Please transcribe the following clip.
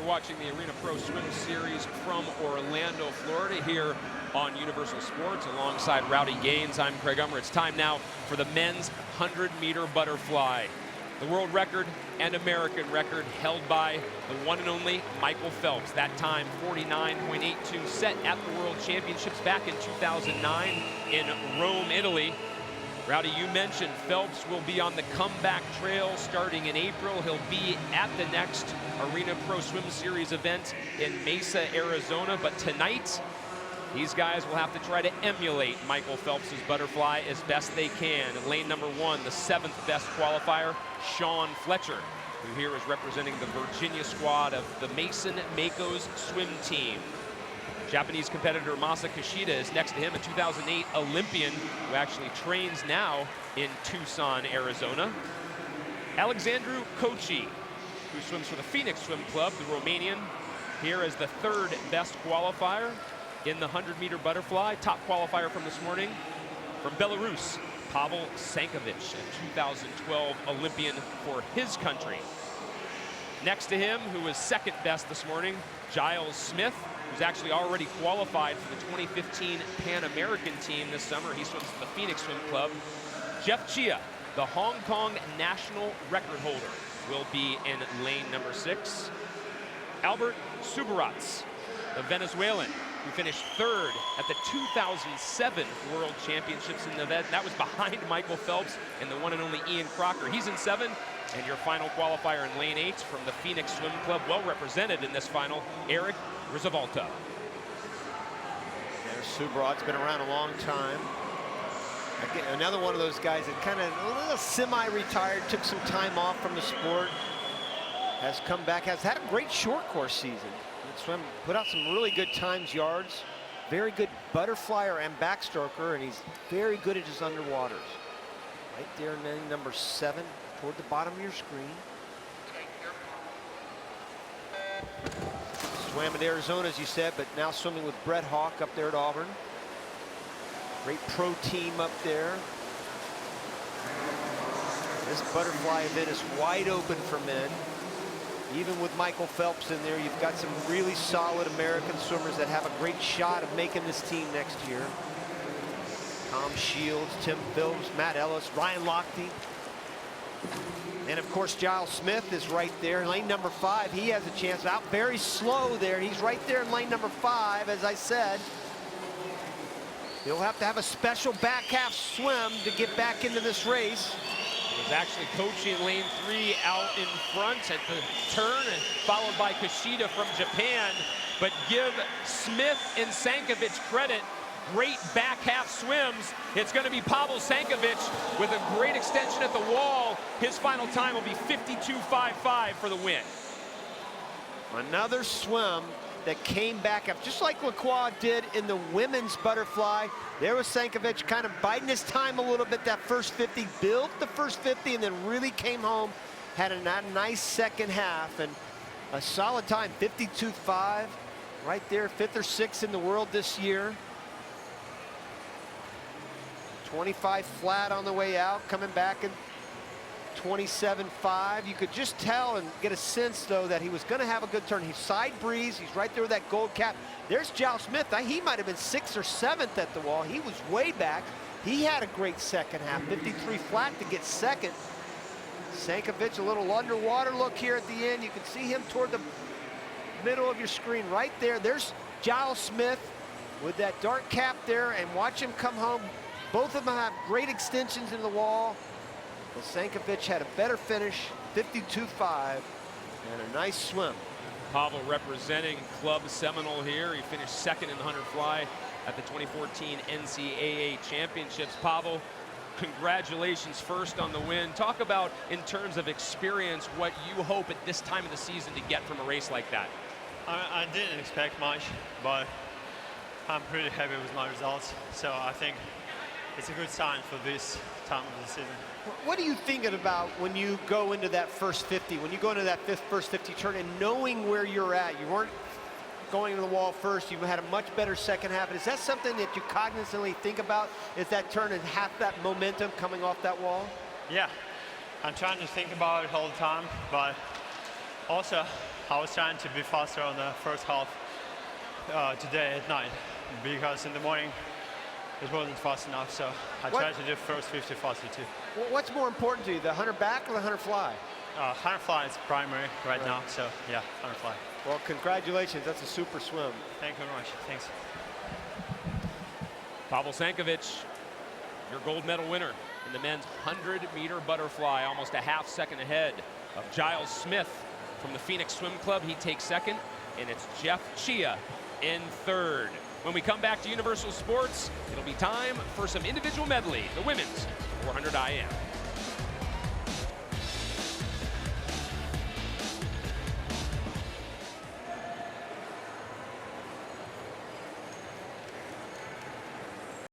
watching the Arena Pro Swim Series from Orlando, Florida, here on Universal Sports alongside Rowdy Gaines. I'm Craig Ummer. It's time now for the men's 100-meter butterfly. The world record and American record held by the one and only Michael Phelps. That time, 49.82, set at the World Championships back in 2009 in Rome, Italy. Rowdy, you mentioned Phelps will be on the comeback trail starting in April. He'll be at the next Arena Pro Swim Series event in Mesa, Arizona. But tonight, these guys will have to try to emulate Michael Phelps' butterfly as best they can. In lane number 1, the 7th best qualifier, Sean Fletcher, who here is representing the Virginia squad of the Mason Mako's swim team. Japanese competitor Masa Kishida is next to him, a 2008 Olympian who actually trains now in Tucson, Arizona. Alexandru Kochi, who swims for the Phoenix Swim Club, the Romanian, here as the 3rd best qualifier in the 100-meter butterfly. Top qualifier from this morning from Belarus, Pavel Sankovic, a 2012 Olympian for his country. Next to him, who was 2nd best this morning, Giles Smith, who's actually already qualified for the 2015 Pan American team this summer. He swims for the Phoenix Swim Club. Jeff Chia, the Hong Kong national record holder, will be in lane number 6. Albert Subbaraj, the Venezuelan, who finished 3rd at the 2007 World Championships in Nevada. That was behind Michael Phelps and the one and only Ian Crocker. He's in 7. And your final qualifier in lane 8 from the Phoenix Swim Club, well represented in this final, Eric Rizavolta. There's Subbaraj's been around a long time. Again, another one of those guys that kind of a little semi-retired, took some time off from the sport, has come back, has had a great short course season. Swim, put out some really good times, yards, very good butterflyer and backstroker, and he's very good at his underwaters. Right there in lane number 7, toward the bottom of your screen. Swam in Arizona, as you said, but now swimming with Brett Hawk up there at Auburn. Great pro team up there. This butterfly event is wide open for men. Even with Michael Phelps in there, you've got some really solid American swimmers that have a great shot of making this team next year. Tom Shields, Tim Phillips, Matt Ellis, Ryan Lochte. And of course, Giles Smith is right there. Lane number 5, he has a chance. Out very slow there. He's right there in lane number 5, as I said. He'll have to have a special back half swim to get back into this race. It was actually Kochi in lane 3 out in front at the turn, and followed by Kishida from Japan. But give Smith and Sankovic credit. Great back half swims. It's going to be Pavel Sankovic with a great extension at the wall. His final time will be 52.55 for the win. Another swim that came back up, just like Lacroix did in the women's butterfly. There was Sankovic kind of biding his time a little bit, that first 50, built the first 50, and then really came home, had a nice second half, and a solid time, 52.5, right there, 5th or 6th in the world this year. 25 flat on the way out, coming back in 27.5. You could just tell and get a sense, though, that he was going to have a good turn. He's side breeze. He's right there with that gold cap. There's Giles Smith. He might have been 6th or 7th at the wall. He was way back. He had a great second half, 53 flat to get 2nd. Sankovic, a little underwater look here at the end. You can see him toward the middle of your screen right there. There's Giles Smith with that dark cap there, and watch him come home. Both of them have great extensions in the wall. But Sankovic had a better finish, 52.5, and a nice swim. Pavel representing Club Seminole here. He finished 2nd in the 100 fly at the 2014 NCAA Championships. Pavel, congratulations first on the win. Talk about, in terms of experience, what you hope at this time of the season to get from a race like that. I didn't expect much, but I'm pretty happy with my results. So I think it's a good sign for this time of the season. What are you thinking about when you go into that first 50, when you go into that first 50 turn, and knowing where you're at? You weren't going to the wall first. You had a much better second half. Is that something that you cognizantly think about? Is that turn and half that momentum coming off that wall? Yeah, I'm trying to think about it all the time, but Also, I was trying to be faster on the first half today at night because in the morning it wasn't fast enough. So I tried to do first 50 faster too. What's more important to you, the 100 back or the 100 fly? 100 fly is primary right now. So yeah, 100 fly. Well, congratulations. That's a super swim. Thank you very much. Thanks. Pavel Sankovic, your gold medal winner in the men's 100-meter butterfly, almost a half second ahead of Giles Smith from the Phoenix Swim Club. He takes second, and it's Jeff Chia in third. When we come back to Universal Sports, it'll be time for some individual medley, the women's 400 IM.